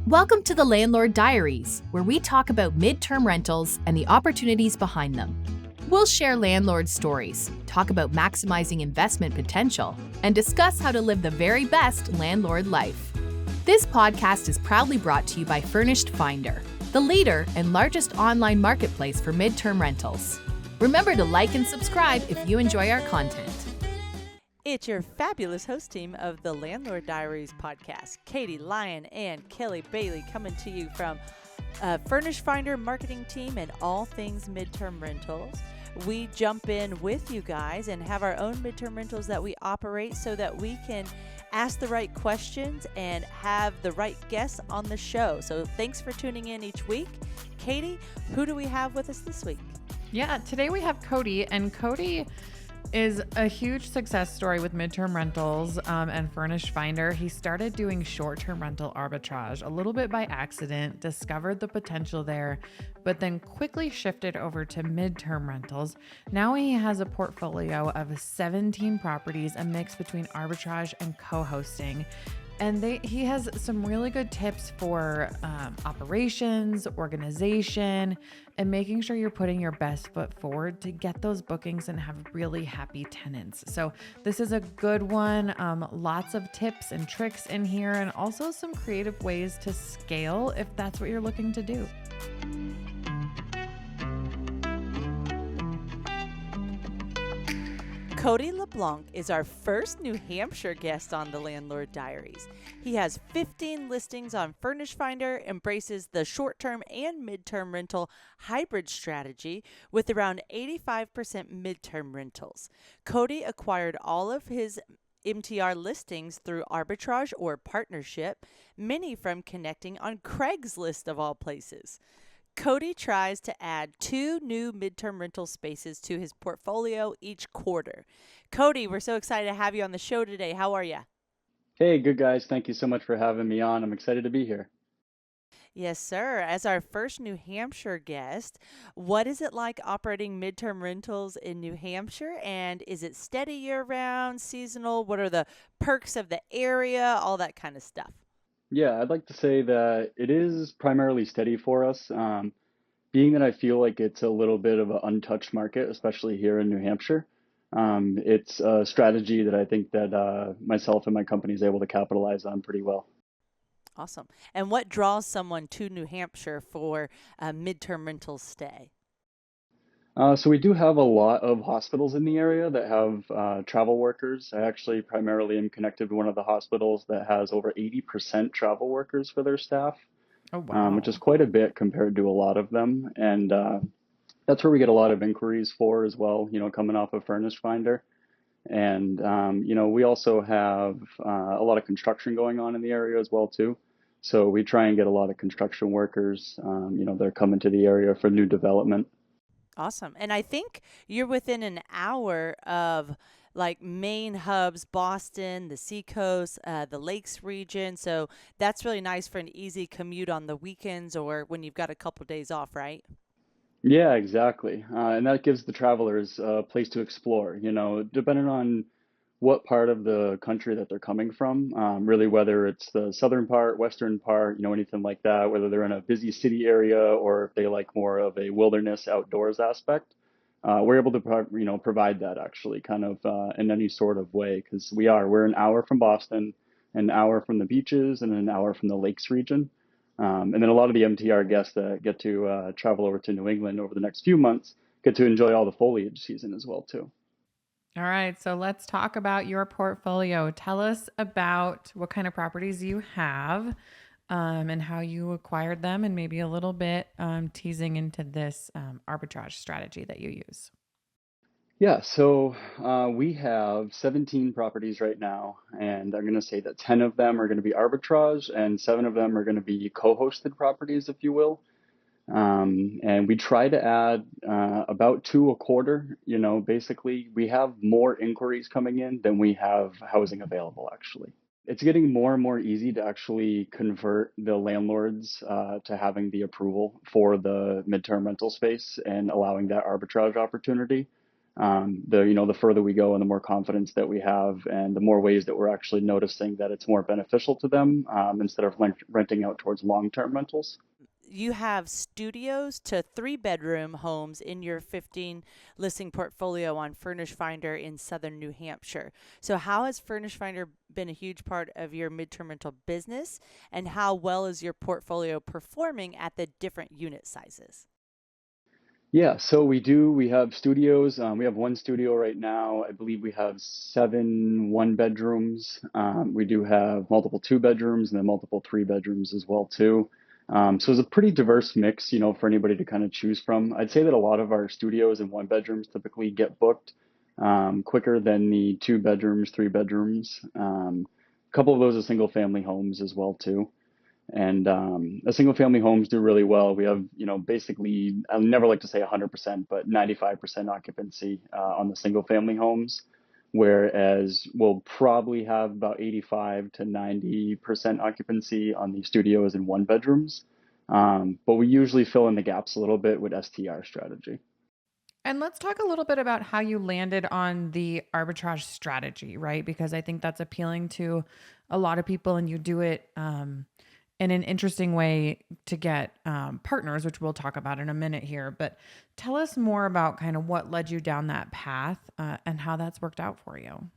Welcome to the Landlord Diaries, where we talk about midterm rentals and the opportunities behind them. We'll share landlord stories, talk about maximizing investment potential, and discuss how to live the very best landlord life. This podcast is proudly brought to you by Furnished Finder, the leader and largest online marketplace for midterm rentals. Remember to like and subscribe if you enjoy our content. It's your fabulous host team of the Landlord Diaries podcast, Katie Lyon and Kelly Bailey, coming to you from Furnished Finder marketing team and all things midterm rentals. We jump in with you guys and have our own midterm rentals that we operate so that we can ask the right questions and have the right guests on the show. So thanks for tuning in each week. Katie, who do we have with us this week? Yeah, today we have Coty, and Coty is a huge success story with midterm rentals and Furnished Finder. He started doing short-term rental arbitrage a little bit by accident, discovered the potential there, but then quickly shifted over to midterm rentals. Now he has a portfolio of 17 properties, a mix between arbitrage and co-hosting. And he has some really good tips for operations, organization, and making sure you're putting your best foot forward to get those bookings and have really happy tenants. So this is a good one. Lots of tips and tricks in here, and also some creative ways to scale if that's what you're looking to do. Coty LeBlanc is our first New Hampshire guest on the Landlord Diaries. He has 15 listings on Furnished Finder, embraces the short-term and midterm rental hybrid strategy with around 85% midterm rentals. Coty acquired all of his MTR listings through arbitrage or partnership, many from connecting on Craigslist of all places. Coty tries to add 2 new midterm rental spaces to his portfolio each quarter. Coty, we're so excited to have you on the show today. How are you? Hey, good guys. Thank you so much for having me on. I'm excited to be here. Yes, sir. As our first New Hampshire guest, what is it like operating midterm rentals in New Hampshire? And is it steady year-round, seasonal? What are the perks of the area? All that kind of stuff. Yeah, I'd like to say that it is primarily steady for us, being that I feel like it's a little bit of an untouched market, especially here in New Hampshire. It's a strategy that I think that myself and my company is able to capitalize on pretty well. Awesome. And what draws someone to New Hampshire for a midterm rental stay? So we do have a lot of hospitals in the area that have travel workers. I actually primarily am connected to one of the hospitals that has over 80% travel workers for their staff, Oh, wow. which is quite a bit compared to a lot of them. And that's where we get a lot of inquiries for as well, coming off of Furnished Finder. And, we also have a lot of construction going on in the area as well, too. So we try and get a lot of construction workers, they're coming to the area for new development. Awesome. And I think you're within an hour of like main hubs, Boston, the Seacoast, the Lakes region. So that's really nice for an easy commute on the weekends or when you've got a couple of days off, right? Yeah, exactly. And that gives the travelers a place to explore, depending on what part of the country that they're coming from, really whether it's the southern part, western part, anything like that, whether they're in a busy city area or if they like more of a wilderness outdoors aspect. We're able to provide that actually kind of in any sort of way because we're an hour from Boston, an hour from the beaches, and an hour from the Lakes region. And then a lot of the MTR guests that get to travel over to New England over the next few months get to enjoy all the foliage season as well too. All right, so let's talk about your portfolio. Tell us about what kind of properties you have and how you acquired them, and maybe a little bit teasing into this arbitrage strategy that you use. Yeah, so we have 17 properties right now, and I'm going to say that 10 of them are going to be arbitrage and 7 of them are going to be co-hosted properties, if you will. And we try to add about 2 a quarter. Basically, we have more inquiries coming in than we have housing available, actually. It's getting more and more easy to actually convert the landlords to having the approval for the midterm rental space and allowing that arbitrage opportunity. the further we go and the more confidence that we have and the more ways that we're actually noticing that it's more beneficial to them instead of renting out towards long-term rentals. You have studios to 3-bedroom homes in your 15 listing portfolio on Furnished Finder in southern New Hampshire. So, how has Furnished Finder been a huge part of your midterm rental business, and how well is your portfolio performing at the different unit sizes? Yeah, so we have studios. We have one studio right now. I believe we have 7 one-bedrooms. We do have multiple 2 bedrooms and then multiple 3 bedrooms as well too. So it's a pretty diverse mix, for anybody to kind of choose from. I'd say that a lot of our studios and 1 bedrooms typically get booked quicker than the 2 bedrooms, 3 bedrooms. A couple of those are single family homes as well too. And the single family homes do really well. We have, basically, I never like to say 100%, but 95% occupancy on the single family homes, whereas we'll probably have about 85 to 90% occupancy on the studios and 1 bedrooms. But we usually fill in the gaps a little bit with STR strategy. And let's talk a little bit about how you landed on the arbitrage strategy, right? Because I think that's appealing to a lot of people, and you do it in an interesting way to get partners, which we'll talk about in a minute here. But tell us more about kind of what led you down that path and how that's worked out for you.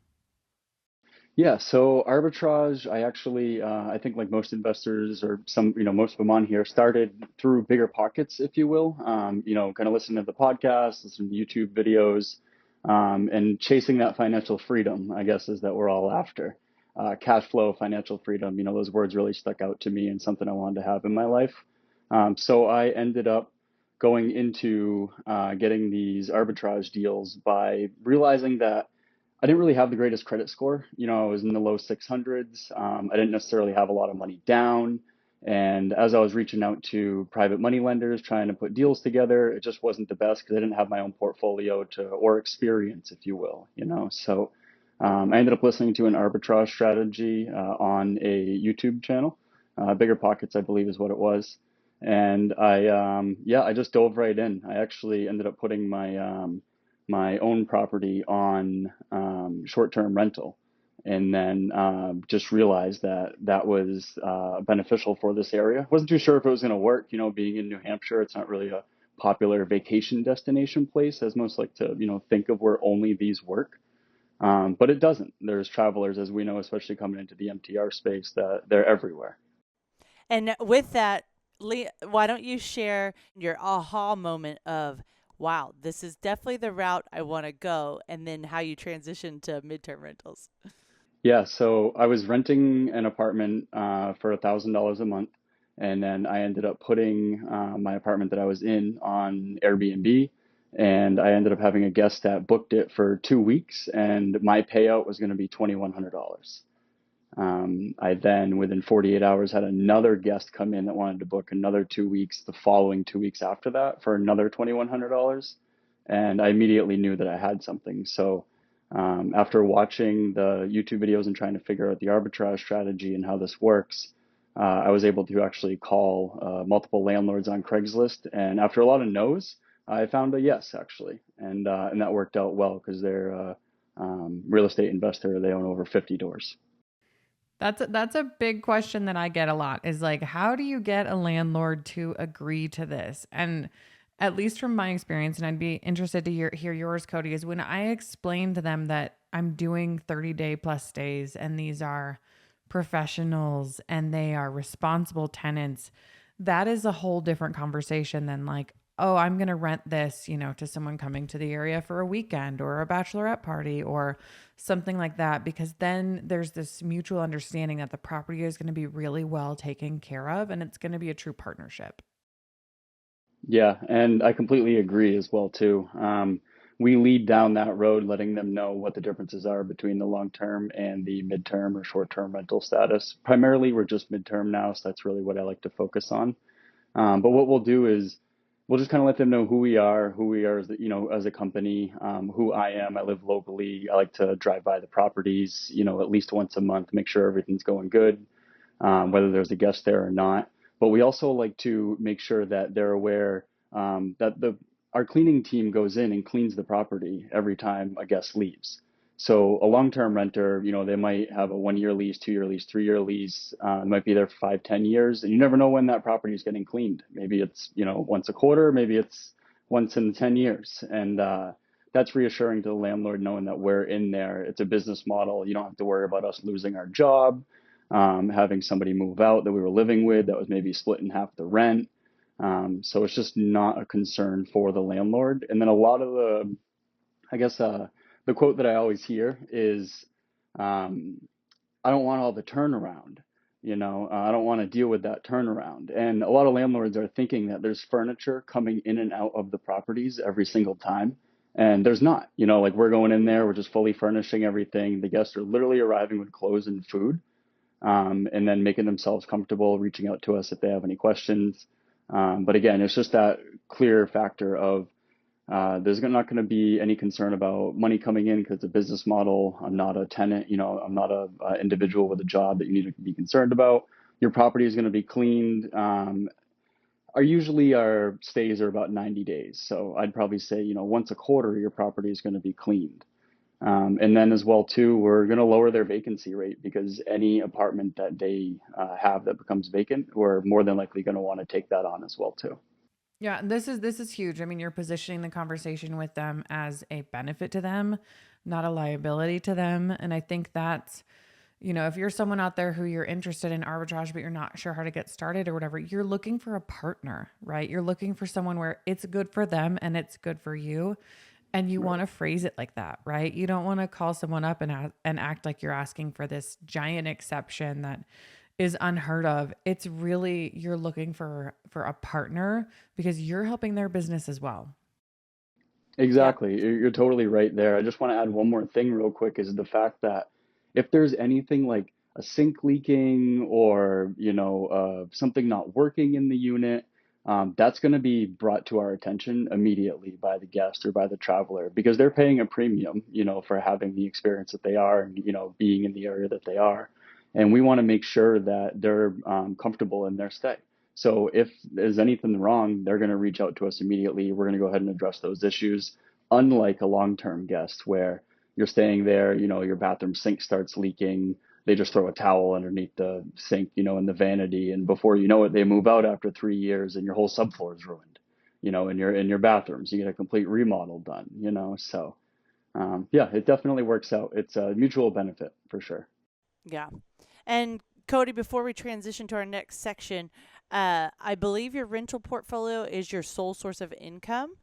Yeah, so arbitrage, I think like most investors or some, most of them on here started through bigger pockets, if you will. Kind of listening to the podcast, listening to YouTube videos, and chasing that financial freedom, I guess, is that we're all after. Cash flow, financial freedom, those words really stuck out to me and something I wanted to have in my life. So I ended up going into getting these arbitrage deals by realizing that I didn't really have the greatest credit score. I was in the low 600s. I didn't necessarily have a lot of money down. And as I was reaching out to private money lenders, trying to put deals together, it just wasn't the best because I didn't have my own portfolio or experience, if you will. So I ended up listening to an arbitrage strategy on a YouTube channel. Bigger Pockets, I believe, is what it was. And I just dove right in. I actually ended up putting my own property on short-term rental, and then just realized that that was beneficial for this area. Wasn't too sure if it was going to work. Being in New Hampshire, it's not really a popular vacation destination place, as most like to think of where only these work. But it doesn't. There's travelers, as we know, especially coming into the MTR space, that they're everywhere. And with that, why don't you share your aha moment of, wow, this is definitely the route I want to go, and then how you transition to midterm rentals? Yeah, so I was renting an apartment for $1,000 a month, and then I ended up putting my apartment that I was in on Airbnb, and I ended up having a guest that booked it for 2 weeks, and my payout was going to be $2,100. I then, within 48 hours, had another guest come in that wanted to book another 2 weeks, the following 2 weeks after that, for another $2,100. And I immediately knew that I had something. So after watching the YouTube videos and trying to figure out the arbitrage strategy and how this works, I was able to actually call multiple landlords on Craigslist. And after a lot of no's, I found a yes, actually. And that worked out well because they're a real estate investor. They own over 50 doors. That's a big question that I get a lot, is like, how do you get a landlord to agree to this? And at least from my experience, and I'd be interested to hear yours, Coty, is when I explain to them that I'm doing 30-day plus stays and these are professionals and they are responsible tenants, that is a whole different conversation than like, oh, I'm going to rent this, to someone coming to the area for a weekend or a bachelorette party or something like that, because then there's this mutual understanding that the property is going to be really well taken care of and it's going to be a true partnership. Yeah, and I completely agree as well too. We lead down that road, letting them know what the differences are between the long-term and the midterm or short-term rental status. Primarily, we're just midterm now, so that's really what I like to focus on. But what we'll do is we'll just kind of let them know who we are as as a company, who I am. I live locally. I like to drive by the properties, at least once a month, make sure everything's going good, whether there's a guest there or not. But we also like to make sure that they're aware that our cleaning team goes in and cleans the property every time a guest leaves. So a long-term renter, they might have a 1 year lease, 2 year lease, 3 year lease. It might be there for 5, 10 years, and you never know when that property is getting cleaned. Maybe it's, once a quarter, maybe it's once in 10 years. And that's reassuring to the landlord knowing that we're in there. It's a business model. You don't have to worry about us losing our job, having somebody move out that we were living with that was maybe split in half the rent. So it's just not a concern for the landlord. And then a lot of I guess, the quote that I always hear is, I don't want all the turnaround. I don't want to deal with that turnaround. And a lot of landlords are thinking that there's furniture coming in and out of the properties every single time. And there's not, like we're going in there, we're just fully furnishing everything. The guests are literally arriving with clothes and food, and then making themselves comfortable, reaching out to us if they have any questions. But again, it's just that clear factor of there's not going to be any concern about money coming in because it's a business model. I'm not a tenant, I'm not a individual with a job that you need to be concerned about. Your property is going to be cleaned. Our stays are about 90 days. So I'd probably say, once a quarter, your property is going to be cleaned. And then as well, too, we're going to lower their vacancy rate because any apartment that they have that becomes vacant, we're more than likely going to want to take that on as well, too. Yeah, this is huge. I mean, you're positioning the conversation with them as a benefit to them, not a liability to them. And I think that's, if you're someone out there who you're interested in arbitrage, but you're not sure how to get started or whatever, you're looking for a partner, right? You're looking for someone where it's good for them and it's good for you. And you want to phrase it like that, right? You don't want to call someone up and act like you're asking for this giant exception that is unheard of. It's really, you're looking for a partner because you're helping their business as well. Exactly. You're totally right there. I just want to add one more thing real quick is the fact that if there's anything like a sink leaking or, something not working in the unit, that's going to be brought to our attention immediately by the guest or by the traveler because they're paying a premium, for having the experience that they are and, being in the area that they are. And we want to make sure that they're comfortable in their stay. So if there's anything wrong, they're going to reach out to us immediately. We're going to go ahead and address those issues, unlike a long-term guest where you're staying there, your bathroom sink starts leaking. They just throw a towel underneath the sink, in the vanity. And before you know it, they move out after 3 years and your whole subfloor is ruined, in your bathrooms. You get a complete remodel done, So, yeah, it definitely works out. It's a mutual benefit for sure. Yeah. And Coty, before we transition to our next section, I believe your rental portfolio is your sole source of income.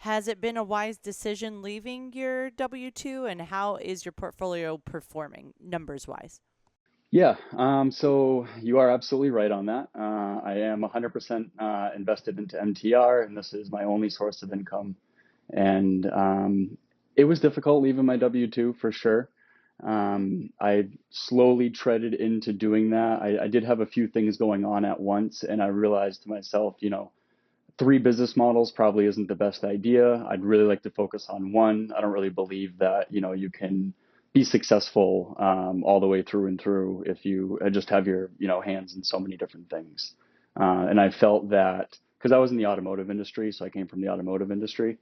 Has it been a wise decision leaving your W-2, and how is your portfolio performing numbers-wise? Yeah, so you are absolutely right on that. I am 100% invested into MTR, and this is my only source of income. And it was difficult leaving my W-2 for sure. I slowly treaded into doing that. I did have a few things going on at once, and I realized to myself, 3 business models probably isn't the best idea. I'd really like to focus on one. I don't really believe that, you can be successful all the way through and through if you just have your, hands in so many different things. And I felt that because I was in the automotive industry, so I came from the automotive industry.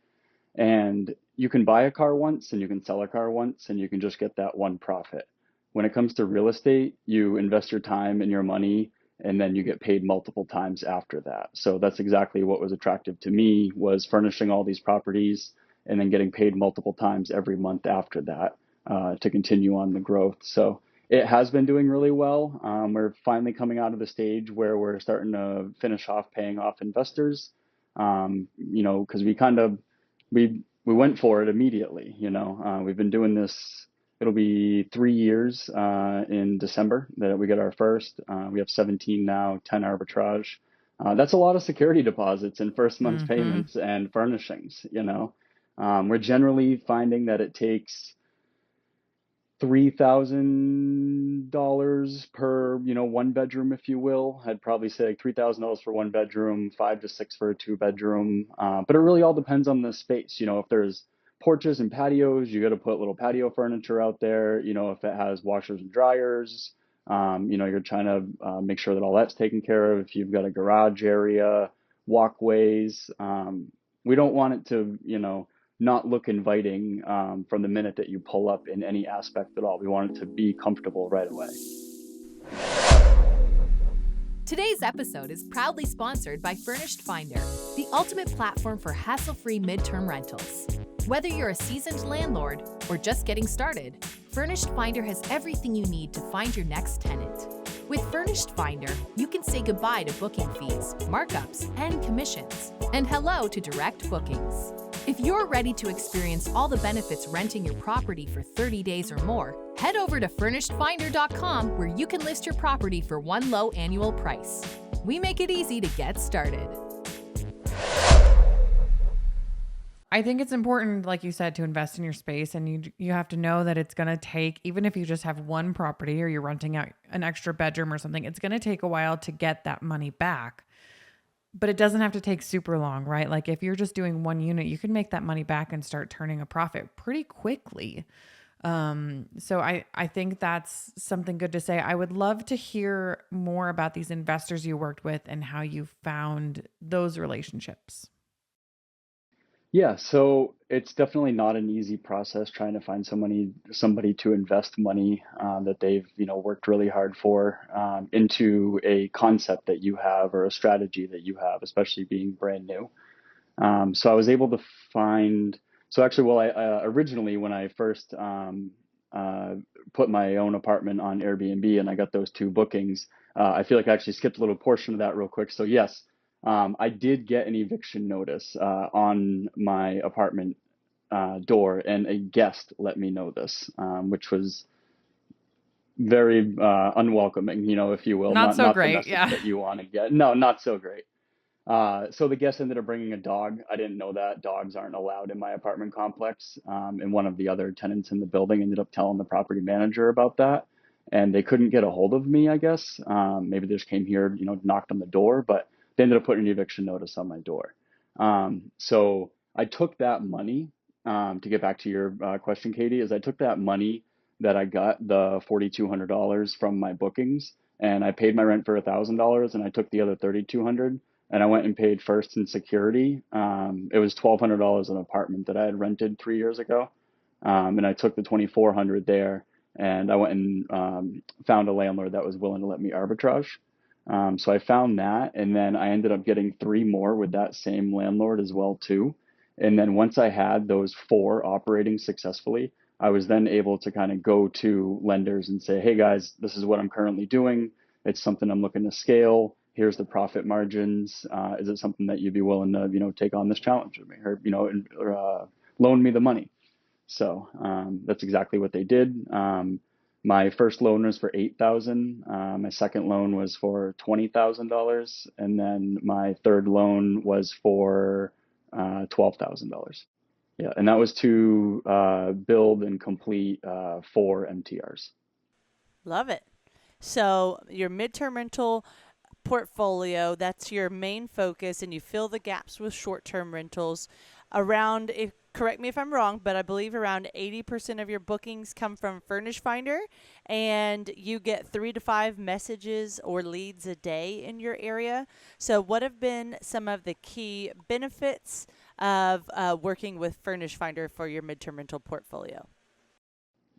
And you can buy a car once and you can sell a car once and you can just get that one profit. When it comes to real estate, you invest your time and your money and then you get paid multiple times after that. So that's exactly what was attractive to me was furnishing all these properties and then getting paid multiple times every month after that to continue on the growth. So it has been doing really well. We're finally coming out of the stage where we're starting to finish off paying off investors, because we went for it immediately. We've been doing this. It'll be 3 years in December that we get our first. We have 17 now, 10 arbitrage. That's a lot of security deposits and first month's payments and furnishings. We're generally finding that it takes $3,000 per, 1 bedroom, if you will. I'd probably say like $3,000 for 1 bedroom, 5 to 6 for a 2 bedroom. But it really all depends on the space. If there's porches and patios, you got to put little patio furniture out there. If it has washers and dryers, you're trying to make sure that all that's taken care of. If you've got a garage area, walkways, We don't want it to, not look inviting from the minute that you pull up in any aspect at all. We want it to be comfortable right away. Today's episode is proudly sponsored by Furnished Finder, the ultimate platform for hassle-free midterm rentals. Whether you're a seasoned landlord or just getting started, Furnished Finder has everything you need to find your next tenant. With Furnished Finder, you can say goodbye to booking fees, markups, and commissions, and hello to direct bookings. If you're ready to experience all the benefits renting your property for 30 days or more, head over to furnishedfinder.com where you can list your property for one low annual price. We make it easy to get started. I think it's important, like you said, to invest in your space, and you have to know that it's going to take, even if you just have one property or you're renting out an extra bedroom or something, it's going to take a while to get that money back. But it doesn't have to take super long, right? Like if you're just doing one unit, you can make that money back and start turning a profit pretty quickly. So I think that's something good to say. I would love to hear more about these investors you worked with and how you found those relationships. Yeah, so it's definitely not an easy process trying to find somebody to invest money that they've worked really hard for into a concept that you have or a strategy that you have, especially being brand new. So I was able to find. So actually, well, I originally when I first put my own apartment on Airbnb and I got those two bookings, I feel like I actually skipped a little portion of that real quick. So yes. I did get an eviction notice on my apartment door, and a guest let me know this, which was very unwelcoming, if you will. Not so not the great, message yeah. that you want to get. No, not so great. So the guest ended up bringing a dog. I didn't know that dogs aren't allowed in my apartment complex. And one of the other tenants in the building ended up telling the property manager about that. And they couldn't get a hold of me, I guess. Maybe they just came here, knocked on the door, but they ended up putting an eviction notice on my door. So I took that money, to get back to your question, Katie, is I took that money that I got, the $4,200 from my bookings, and I paid my rent for $1,000, and I took the other $3,200 and I went and paid first in security. It was $1,200 an apartment that I had rented 3 years ago. And I took the $2,400 there, and I went and found a landlord that was willing to let me arbitrage. So I found that, and then I ended up getting 3 more with that same landlord as well too. And then once I had those 4 operating successfully, I was then able to kind of go to lenders and say, hey guys, this is what I'm currently doing. It's something I'm looking to scale. Here's the profit margins. Is it something that you'd be willing to, take on this challenge with me, or loan me the money? So that's exactly what they did. My first loan was for $8,000. My second loan was for $20,000, and then my third loan was for $12,000. Yeah, and that was to build and complete 4 MTRs. Love it. So your midterm rental portfolio, that's your main focus, and you fill the gaps with short-term rentals. Around, correct me if I'm wrong, but I believe around 80% of your bookings come from Furnished Finder, and you get 3 to 5 messages or leads a day in your area. So what have been some of the key benefits of working with Furnished Finder for your midterm rental portfolio?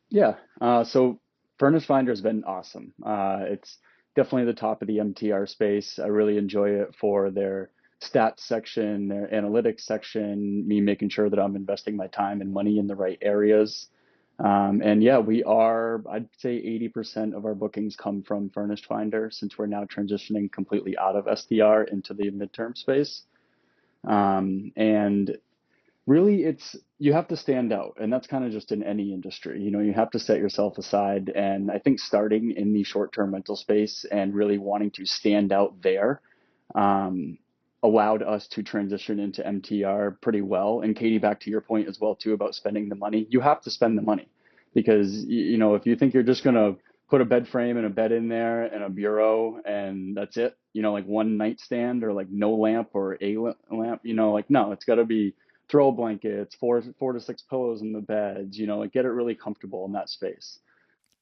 Yeah, so Furnished Finder has been awesome. It's definitely the top of the MTR space. I really enjoy it for their stats section, their analytics section, me making sure that I'm investing my time and money in the right areas. And yeah, I'd say 80% of our bookings come from Furnished Finder since we're now transitioning completely out of SDR into the midterm space. And really you have to stand out, and that's kind of just in any industry. You have to set yourself aside, and I think starting in the short-term rental space and really wanting to stand out there allowed us to transition into MTR pretty well. And Katie, back to your point as well too about spending the money, you have to spend the money, because if you think you're just going to put a bed frame and a bed in there and a bureau and that's it, like one nightstand or like no lamp or a lamp, no, it's got to be throw blankets, 4 to 6 pillows in the beds, get it really comfortable in that space.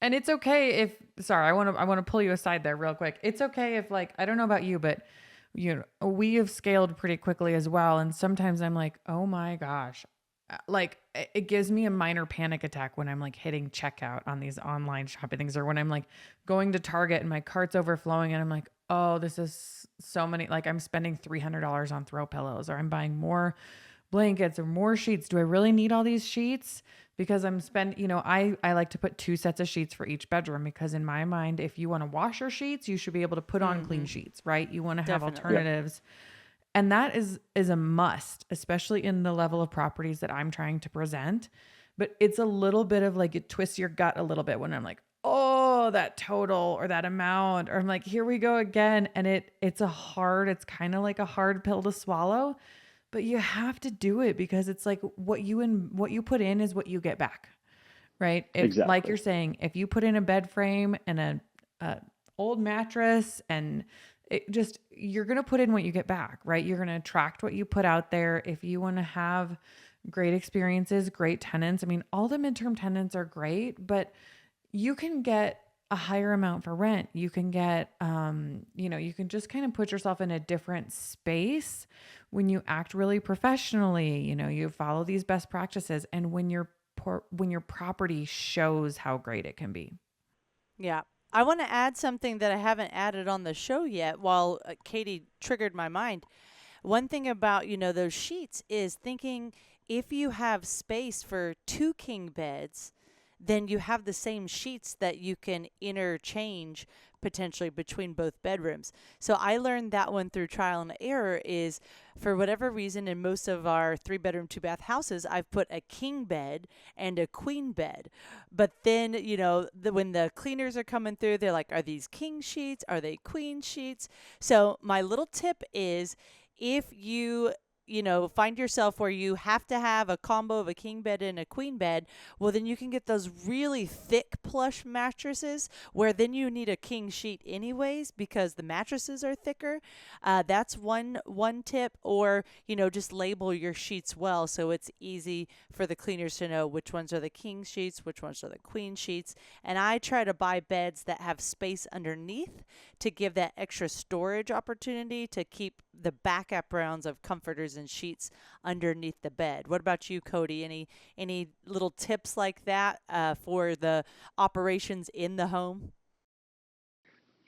And it's okay if, sorry, I want to pull you aside there real quick. It's okay if, like, I don't know about you, but we have scaled pretty quickly as well. And sometimes I'm like, oh my gosh, like it gives me a minor panic attack when I'm like hitting checkout on these online shopping things, or when I'm like going to Target and my cart's overflowing and I'm like, oh, this is so many, like I'm spending $300 on throw pillows, or I'm buying more blankets or more sheets. Do I really need all these sheets? Because I'm I like to put 2 sets of sheets for each bedroom, because in my mind, if you want to wash your sheets, you should be able to put on clean sheets, right? You want to have Definitely. alternatives. And that is a must, especially in the level of properties that I'm trying to present. But it's a little bit of like, it twists your gut a little bit when I'm like, oh, that total or that amount, or I'm like, here we go again. And it's kind of like a hard pill to swallow, but you have to do it, because it's like what you put in is what you get back. Right. If, like Exactly. you're saying, if you put in a bed frame and a old mattress, and you're going to put in what you get back, right? You're going to attract what you put out there. If you want to have great experiences, great tenants. I mean, all the midterm tenants are great, but you can get a higher amount for rent. You can get, you can just kind of put yourself in a different space when you act really professionally. You follow these best practices, and when your property shows how great it can be. Yeah. I want to add something that I haven't added on the show yet while Katie triggered my mind. One thing about, those sheets is thinking if you have space for 2 king beds, then you have the same sheets that you can interchange potentially between both bedrooms. So I learned that one through trial and error is, for whatever reason, in most of our 3-bedroom, 2-bath houses, I've put a king bed and a queen bed. But then, when the cleaners are coming through, they're like, are these king sheets? Are they queen sheets? So my little tip is, if you find yourself where you have to have a combo of a king bed and a queen bed, well, then you can get those really thick plush mattresses where then you need a king sheet anyways because the mattresses are thicker. That's one tip. Or, just label your sheets well so it's easy for the cleaners to know which ones are the king sheets, which ones are the queen sheets. And I try to buy beds that have space underneath to give that extra storage opportunity to keep the backup rounds of comforters and sheets underneath the bed. What about you, Coty? Any little tips like that for the operations in the home?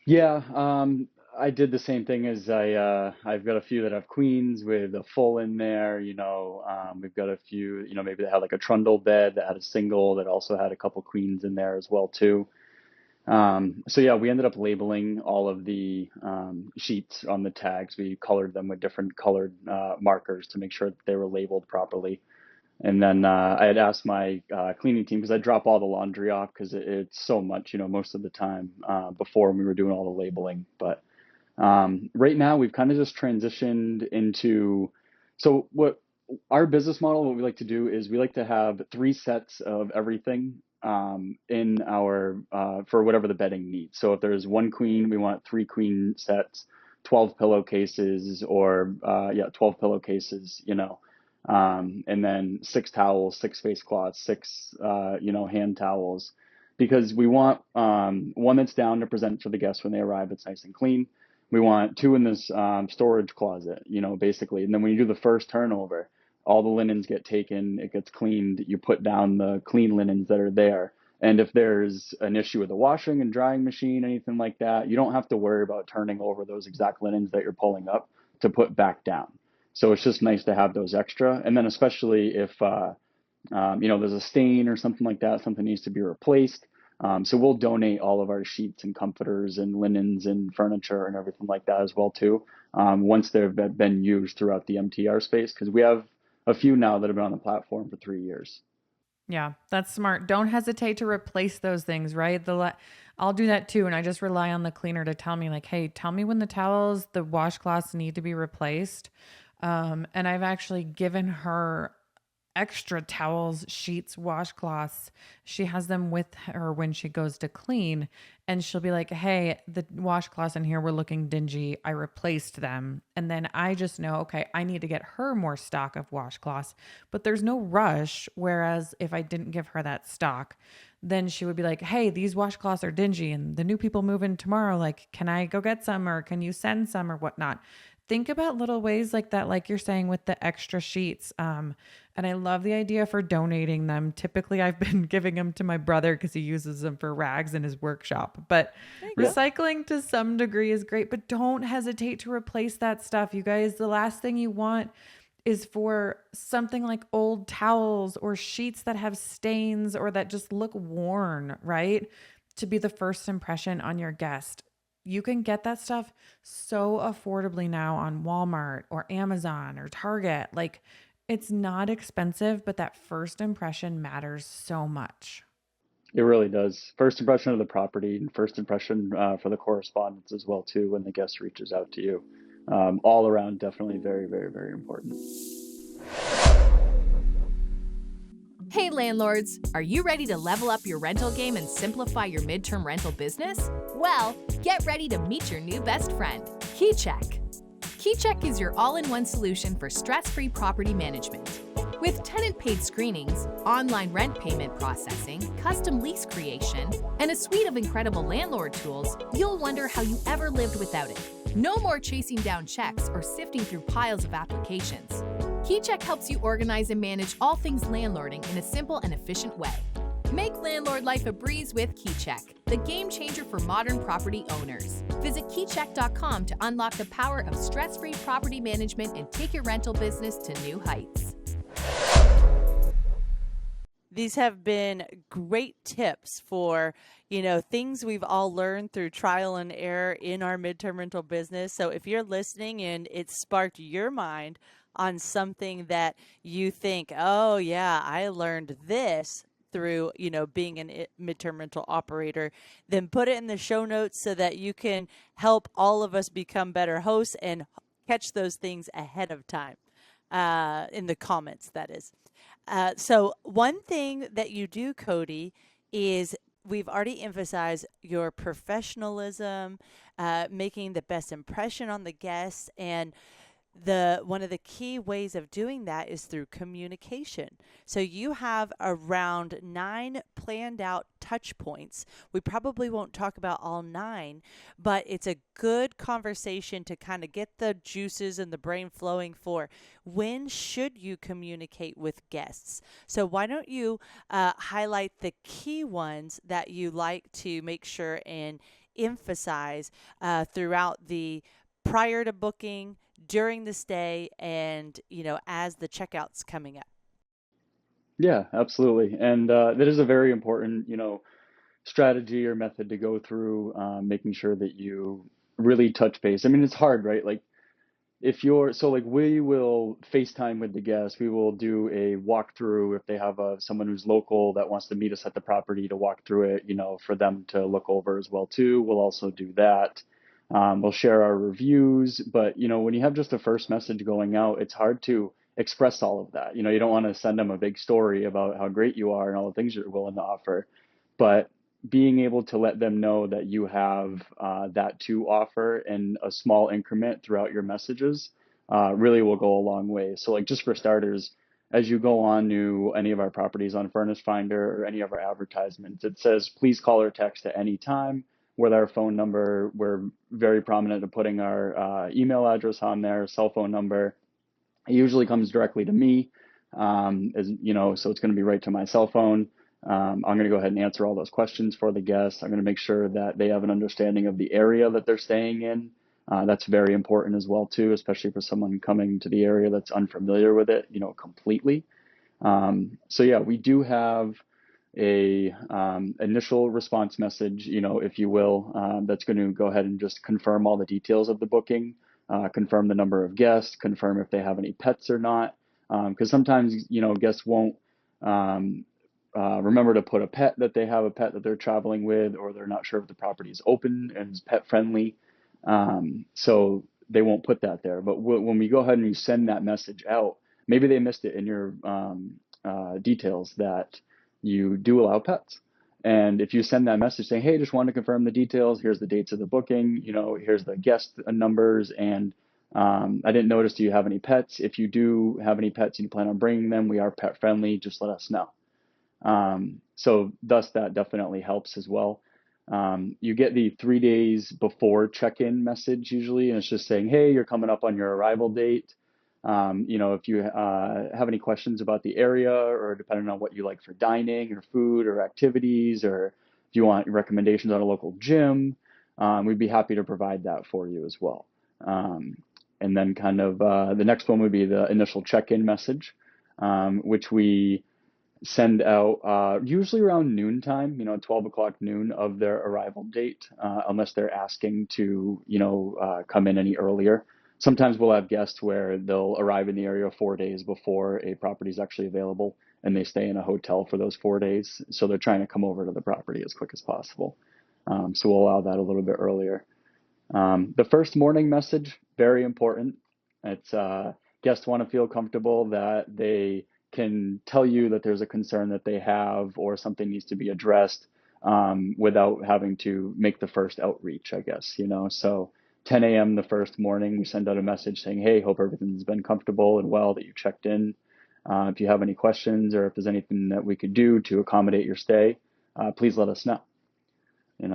Yeah, I did the same thing as I've got a few that have queens with a full in there, we've got a few, maybe that had like a trundle bed that had a single that also had a couple queens in there as well too. So yeah, we ended up labeling all of the sheets on the tags. We colored them with different colored markers to make sure that they were labeled properly. And then I had asked my cleaning team, because I drop all the laundry off because it's so much, most of the time before when we were doing all the labeling. But right now we've kind of just transitioned into, so what our business model, what we like to do is we like to have 3 sets of everything in our, for whatever the bedding needs. So if there's 1 queen, we want 3 queen sets, 12 pillowcases, or 12 pillowcases, and then 6 towels, 6 face cloths, 6, hand towels, because we want one that's down to present for the guests when they arrive. It's nice and clean. We want 2 in this storage closet, basically. And then when you do the first turnover, all the linens get taken, it gets cleaned. You put down the clean linens that are there. And if there's an issue with the washing and drying machine, anything like that, you don't have to worry about turning over those exact linens that you're pulling up to put back down. So it's just nice to have those extra. And then especially if, there's a stain or something like that, something needs to be replaced. So we'll donate all of our sheets and comforters and linens and furniture and everything like that as well too, once they've been used throughout the MTR space, because we have a few now that have been on the platform for 3 years. Yeah, that's smart. Don't hesitate to replace those things, right? I'll do that too. And I just rely on the cleaner to tell me like, hey, tell me when the towels, the washcloths need to be replaced. And I've actually given her extra towels, sheets, washcloths. She has them with her when she goes to clean. and she'll be like, hey, the washcloths in here were looking dingy. I replaced them. And then I just know, okay, I need to get her more stock of washcloths, but there's no rush. Whereas if I didn't give her that stock, then she would be like, hey, these washcloths are dingy and the new people move in tomorrow. Like, can I go get some, or can you send some, or whatnot? Think about little ways like that, like you're saying with the extra sheets. And I love the idea for donating them. Typically, I've been giving them to my brother because he uses them for rags in his workshop. But recycling to some degree is great, but don't hesitate to replace that stuff. You guys, the last thing you want is for something like old towels or sheets that have stains or that just look worn, right? To be the first impression on your guest. You can get that stuff so affordably now on Walmart or Amazon or Target. Like, it's not expensive, but that first impression matters so much. It really does. First impression of the property and first impression for the correspondence as well too when the guest reaches out to you. All around, definitely very, very, very important. Hey landlords, are you ready to level up your rental game and simplify your midterm rental business? Well, get ready to meet your new best friend, KeyCheck. KeyCheck is your all-in-one solution for stress-free property management. With tenant-paid screenings, online rent payment processing, custom lease creation, and a suite of incredible landlord tools, you'll wonder how you ever lived without it. No more chasing down checks or sifting through piles of applications. KeyCheck helps you organize and manage all things landlording in a simple and efficient way. Make landlord life a breeze with KeyCheck, the game changer for modern property owners. Visit keycheck.com to unlock the power of stress-free property management and take your rental business to new heights. These have been great tips for, things we've all learned through trial and error in our midterm rental business. So if you're listening and it sparked your mind on something that you think, oh yeah, I learned this through, being a midterm rental operator, then put it in the show notes so that you can help all of us become better hosts and catch those things ahead of time in the comments, that is. So one thing that you do, Coty, is we've already emphasized your professionalism, making the best impression on the guests, and one of the key ways of doing that is through communication. So you have around 9 planned out touch points. We probably won't talk about all 9, but it's a good conversation to kind of get the juices and the brain flowing for when should you communicate with guests. So why don't you highlight the key ones that you like to make sure and emphasize throughout the prior to booking, during the stay, and as the checkout's coming up. Yeah, absolutely. And that is a very important, strategy or method to go through, making sure that you really touch base. I mean, it's hard, right? Like we will FaceTime with the guests. We will do a walkthrough if they have someone who's local that wants to meet us at the property to walk through it, for them to look over as well too. We'll also do that. We'll share our reviews, but when you have just a first message going out, it's hard to express all of that. You don't want to send them a big story about how great you are and all the things you're willing to offer, but being able to let them know that you have that to offer in a small increment throughout your messages really will go a long way. So like just for starters, as you go on to any of our properties on Furnished Finder or any of our advertisements, it says, please call or text at any time with our phone number. We're very prominent in putting our email address on there, cell phone number. It usually comes directly to me, so it's going to be right to my cell phone. I'm going to go ahead and answer all those questions for the guests. I'm going to make sure that they have an understanding of the area that they're staying in. That's very important as well too, especially for someone coming to the area that's unfamiliar with it, completely. So yeah, we do have a initial response message, if you will, that's going to go ahead and just confirm all the details of the booking, confirm the number of guests, confirm if they have any pets or not, because sometimes guests won't remember to put a pet that they have a pet that they're traveling with, or they're not sure if the property is open and is pet friendly, so they won't put that there. But when we go ahead and you send that message out, maybe they missed it in your details that you do allow pets. And if you send that message saying, hey, just want to confirm the details, here's the dates of the booking, here's the guest numbers, and I didn't notice, do you have any pets? If you do have any pets and you plan on bringing them, we are pet friendly, just let us know. So thus that definitely helps as well. You get the 3 days before check-in message usually, and it's just saying, hey, you're coming up on your arrival date. If you have any questions about the area, or depending on what you like for dining or food or activities, or if you want recommendations on a local gym, we'd be happy to provide that for you as well. And then kind of the next one would be the initial check-in message, which we send out usually around noontime, 12 o'clock noon of their arrival date, unless they're asking to, come in any earlier. Sometimes we'll have guests where they'll arrive in the area 4 days before a property is actually available, and they stay in a hotel for those 4 days. So they're trying to come over to the property as quick as possible. So we'll allow that a little bit earlier. The first morning message, very important. It's guests want to feel comfortable that they can tell you that there's a concern that they have or something needs to be addressed without having to make the first outreach, I guess, So 10 a.m. the first morning, we send out a message saying, hey, hope everything's been comfortable and well, that you checked in. If you have any questions or if there's anything that we could do to accommodate your stay, please let us know.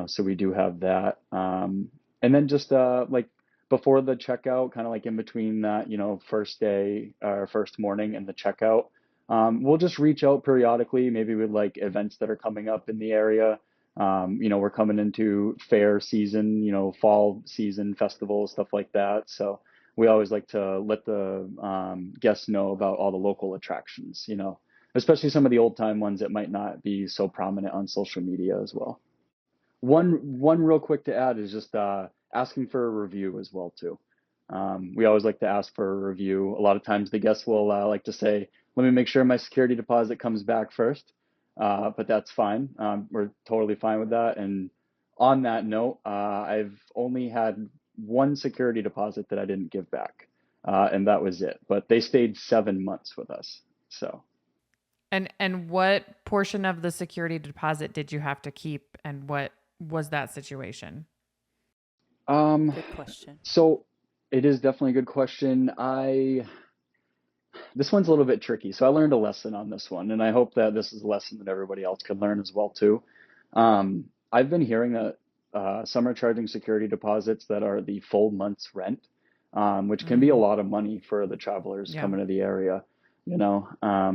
So we do have that. And then just like before the checkout, kind of like in between that, first day or first morning and the checkout, we'll just reach out periodically, maybe with like events that are coming up in the area. We're coming into fair season, fall season, festivals, stuff like that. So we always like to let the guests know about all the local attractions, especially some of the old time ones that might not be so prominent on social media as well. One real quick to add is just asking for a review as well too. We always like to ask for a review. A lot of times the guests will like to say, let me make sure my security deposit comes back first, but that's fine. We're totally fine with that. And on that note, I've only had one security deposit that I didn't give back, and that was it. But they stayed 7 months with us. So. And what portion of the security deposit did you have to keep, and what was that situation? Good question. So it is definitely a good question. This one's a little bit tricky. So I learned a lesson on this one, and I hope that this is a lesson that everybody else can learn as well too. I've been hearing that some are charging security deposits that are the full month's rent, which can be a lot of money for the travelers coming to the area.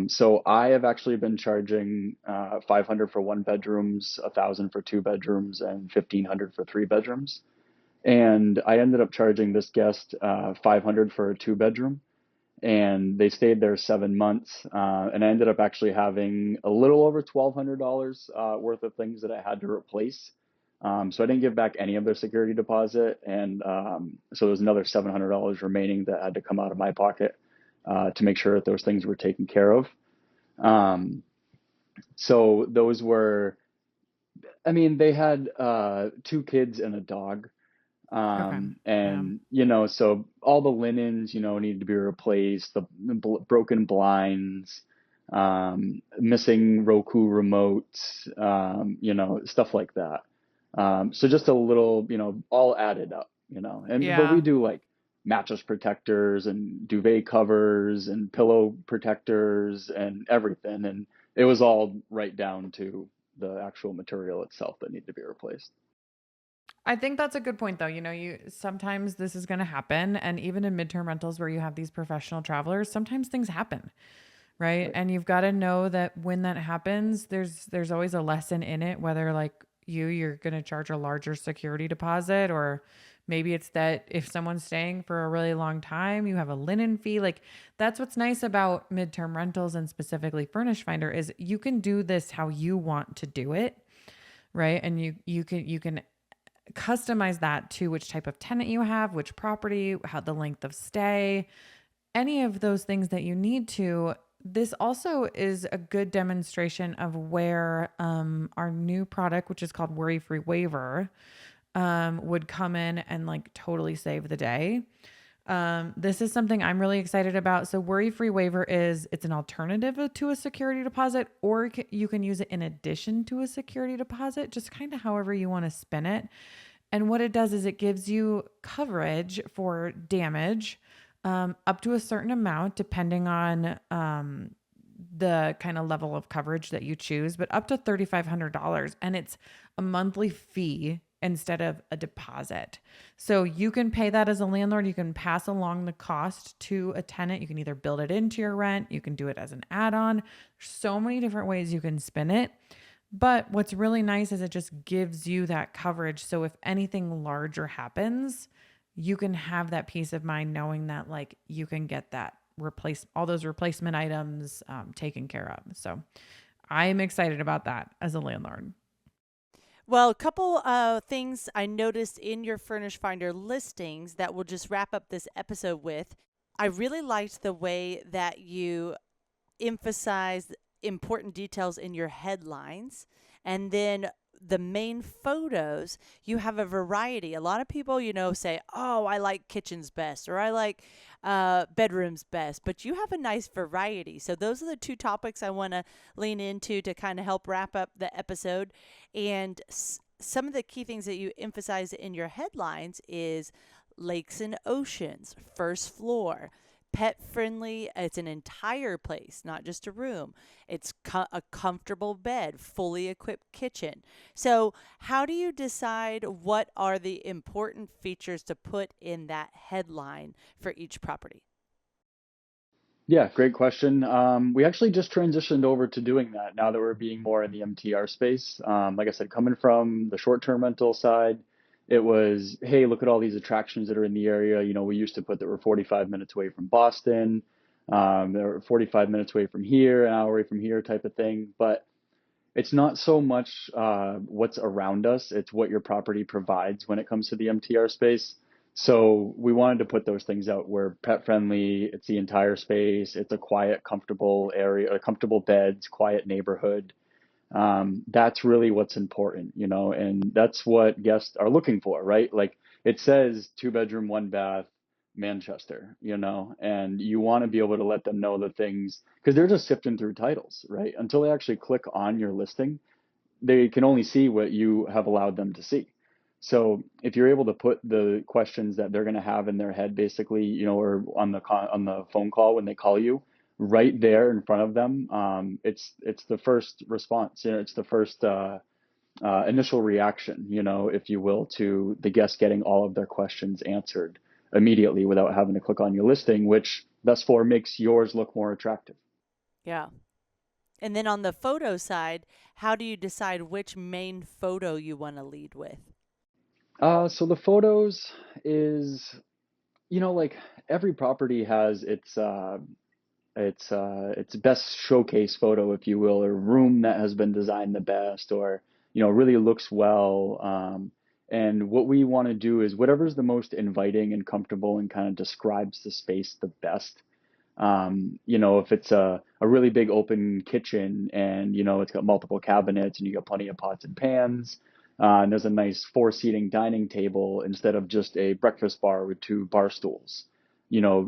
So I have actually been charging $500 for 1 bedrooms, $1,000 for 2 bedrooms, and $1,500 for 3 bedrooms. And I ended up charging this guest $500 for a 2 bedroom, and they stayed there 7 months. And I ended up actually having a little over $1,200 worth of things that I had to replace. So I didn't give back any of their security deposit, and so there was another $700 remaining that had to come out of my pocket to make sure that those things were taken care of. So those were, they had 2 kids and a dog. So all the linens, needed to be replaced, the broken blinds, missing Roku remotes, stuff like that. So just a little, all added up, but we do like mattress protectors and duvet covers and pillow protectors and everything. And it was all right down to the actual material itself that needed to be replaced. I think that's a good point though. Sometimes this is going to happen. And even in midterm rentals where you have these professional travelers, sometimes things happen. Right. And you've got to know that when that happens, there's always a lesson in it, whether like you're going to charge a larger security deposit, or maybe it's that if someone's staying for a really long time, you have a linen fee. Like that's what's nice about midterm rentals, and specifically Furnished Finder, is you can do this how you want to do it. Right. And you can customize that to which type of tenant you have, which property, how the length of stay, any of those things that you need to. This also is a good demonstration of where our new product, which is called Worry-Free Waiver, would come in and like totally save the day. This is something I'm really excited about. So worry-free waiver it's an alternative to a security deposit, or you can use it in addition to a security deposit, just kind of however you want to spin it. And what it does is it gives you coverage for damage up to a certain amount, depending on the kind of level of coverage that you choose, but up to $3,500. And it's a monthly fee instead of a deposit. So you can pay that as a landlord. You can pass along the cost to a tenant. You can either build it into your rent. You can do it as an add-on. There's so many different ways you can spin it. But what's really nice is it just gives you that coverage. So if anything larger happens, you can have that peace of mind knowing that like you can get that all those replacement items taken care of. So I'm excited about that as a landlord. Well, a couple things I noticed in your Furnished Finder listings that we'll just wrap up this episode with. I really liked the way that you emphasized important details in your headlines, and then the main photos, you have a variety. A lot of people, say, oh, I like kitchens best, or I like bedrooms best, but you have a nice variety. So those are the two topics I want to lean into to kind of help wrap up the episode. And some of the key things that you emphasize in your headlines is lakes and oceans, first floor, pet friendly. It's an entire place, not just a room. It's a comfortable bed, fully equipped kitchen. So how do you decide what are the important features to put in that headline for each property? Yeah, great question. We actually just transitioned over to doing that now that we're being more in the MTR space. Like I said, coming from the short-term rental side, it was, hey, look at all these attractions that are in the area. We used to put that we're 45 minutes away from Boston, they're 45 minutes away from here, an hour away from here type of thing. But it's not so much what's around us, it's what your property provides when it comes to the MTR space. So we wanted to put those things out where pet friendly, it's the entire space, it's a quiet, comfortable area, comfortable beds, quiet neighborhood. That's really what's important, and that's what guests are looking for, right? Like it says 2 bedroom, 1 bath, Manchester, and you want to be able to let them know the things because they're just sifting through titles, right? Until they actually click on your listing, they can only see what you have allowed them to see. So if you're able to put the questions that they're going to have in their head, basically, or on the phone call when they call you, right there in front of them, it's the first response. It's the first initial reaction, if you will, to the guest getting all of their questions answered immediately without having to click on your listing, which thus far makes yours look more attractive. Yeah. And then on the photo side, how do you decide which main photo you want to lead with? So the photos is, like every property has its best showcase photo, if you will, or room that has been designed the best, or really looks well. And what we want to do is whatever's the most inviting and comfortable and kind of describes the space the best. If it's a really big open kitchen and it's got multiple cabinets and you got plenty of pots and pans. And there's a nice 4-seating dining table instead of just a breakfast bar with 2 bar stools.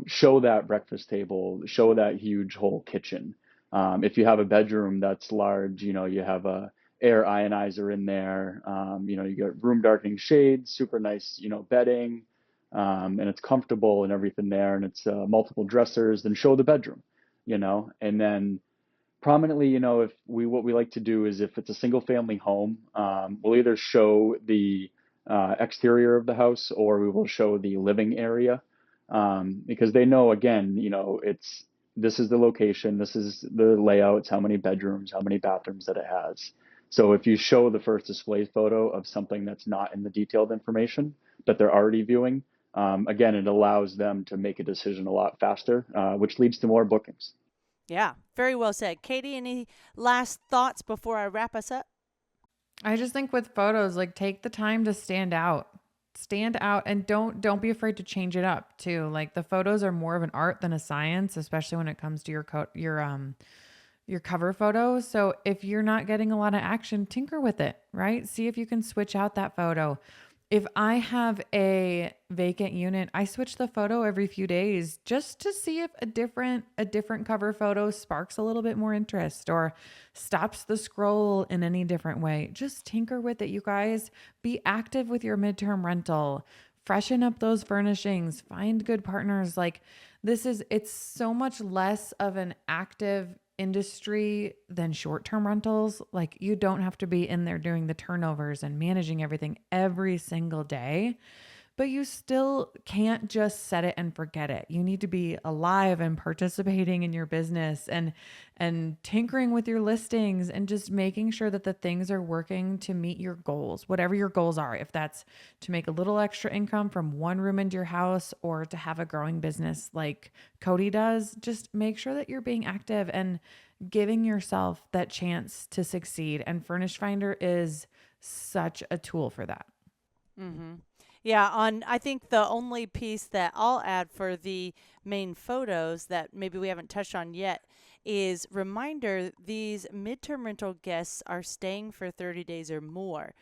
Show that breakfast table, show that huge whole kitchen. If you have a bedroom that's large, you have a air ionizer in there. You got room darkening shades, super nice, bedding, and it's comfortable and everything there. And it's multiple dressers. Then show the bedroom, and then prominently, what we like to do is if it's a single family home, we'll either show the exterior of the house or we will show the living area, because they know, again, this is the location, this is the layouts, how many bedrooms, how many bathrooms that it has. So if you show the first display photo of something that's not in the detailed information that they're already viewing, again, it allows them to make a decision a lot faster, which leads to more bookings. Yeah, very well said. Katie, any last thoughts before I wrap us up? I just think with photos, like take the time to stand out and don't be afraid to change it up too. Like the photos are more of an art than a science, especially when it comes to your cover photo. So if you're not getting a lot of action, tinker with it, right? See if you can switch out that photo. If I have a vacant unit, I switch the photo every few days just to see if a different cover photo sparks a little bit more interest or stops the scroll in any different way. Just tinker with it, you guys. Be active with your midterm rental. Freshen up those furnishings. Find good partners. It's so much less of an active industry than short-term rentals. Like, you don't have to be in there doing the turnovers and managing everything every single day, but you still can't just set it and forget it. You need to be alive and participating in your business and tinkering with your listings and just making sure that the things are working to meet your goals, whatever your goals are. If that's to make a little extra income from one room into your house or to have a growing business like Coty does, just make sure that you're being active and giving yourself that chance to succeed. And Furnished Finder is such a tool for that. Mm-hmm. Yeah, I think the only piece that I'll add for the main photos that maybe we haven't touched on yet is reminder these midterm rental guests are staying for 30 days or more.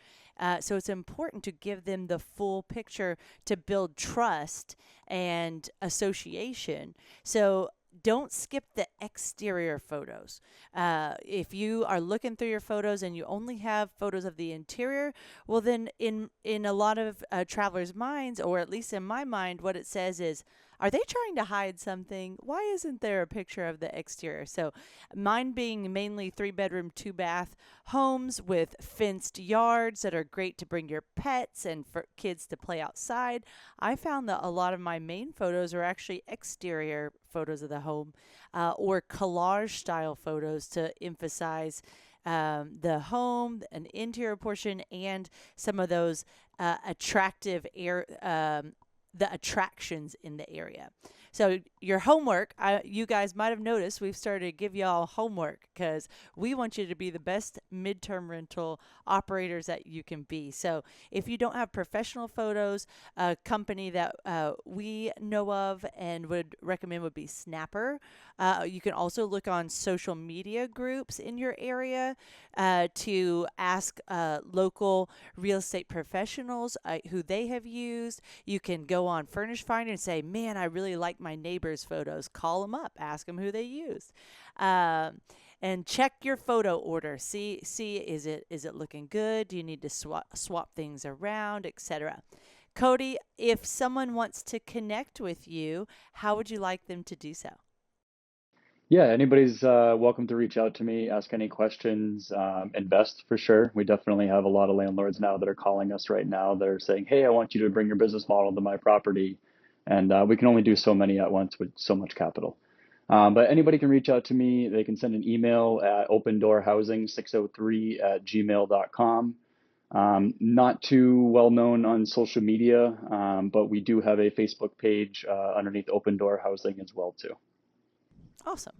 So it's important to give them the full picture to build trust and association. So don't skip the exterior photos. If you are looking through your photos and you only have photos of the interior, well, then in a lot of travelers' minds, or at least in my mind, what it says is, are they trying to hide something? Why isn't there a picture of the exterior? So mine being mainly 3-bedroom, 2-bath homes with fenced yards that are great to bring your pets and for kids to play outside, I found that a lot of my main photos are actually exterior photos of the home or collage style photos to emphasize the home, an interior portion, and some of those attractive the attractions in the area. So your homework, you guys might have noticed we've started to give y'all homework because we want you to be the best midterm rental operators that you can be. So if you don't have professional photos, a company that we know of and would recommend would be Snapper. You can also look on social media groups in your area to ask local real estate professionals who they have used. You can go on Furnished Finder and say, man, I really like my neighbor's photos. Call them up, ask them who they used. And check your photo order. See, is it looking good? Do you need to swap things around, etc.? Coty, if someone wants to connect with you, how would you like them to do so? Yeah, anybody's welcome to reach out to me, ask any questions, invest for sure. We definitely have a lot of landlords now that are calling us right now that are saying, hey, I want you to bring your business model to my property. And we can only do so many at once with so much capital. But anybody can reach out to me. They can send an email at opendoorhousing603@gmail.com. Not too well known on social media, but we do have a Facebook page underneath Open Door Housing as well too. Awesome.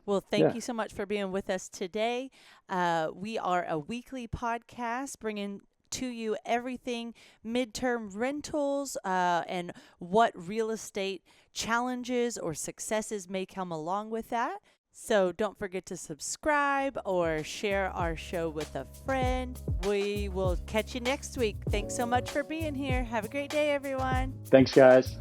Well, thank you so much for being with us today. We are a weekly podcast bringing to you everything midterm rentals and what real estate challenges or successes may come along with that. So don't forget to subscribe or share our show with a friend. We will catch you next week. Thanks so much for being here. Have a great day, everyone. Thanks, guys.